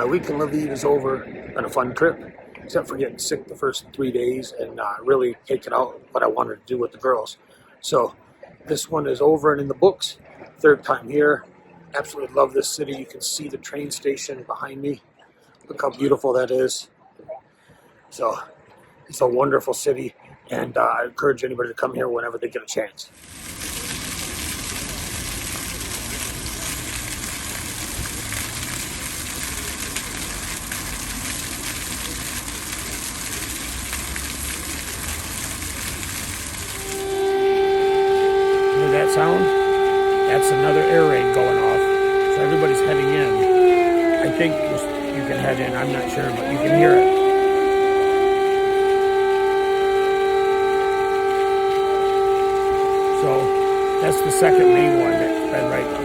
my week in Lviv is over on a fun trip, except for getting sick the first 3 days and really taking out what I wanted to do with the girls. So this one is over and in the books. Third time here. Absolutely love this city. You can see the train station behind me. Look how beautiful that is. So it's a wonderful city, and I encourage anybody to come here whenever they get a chance. Hear that sound? That's another air raid going off. So everybody's heading in. I think you can head in. I'm not sure, but you can hear it. So that's the second main one that's been right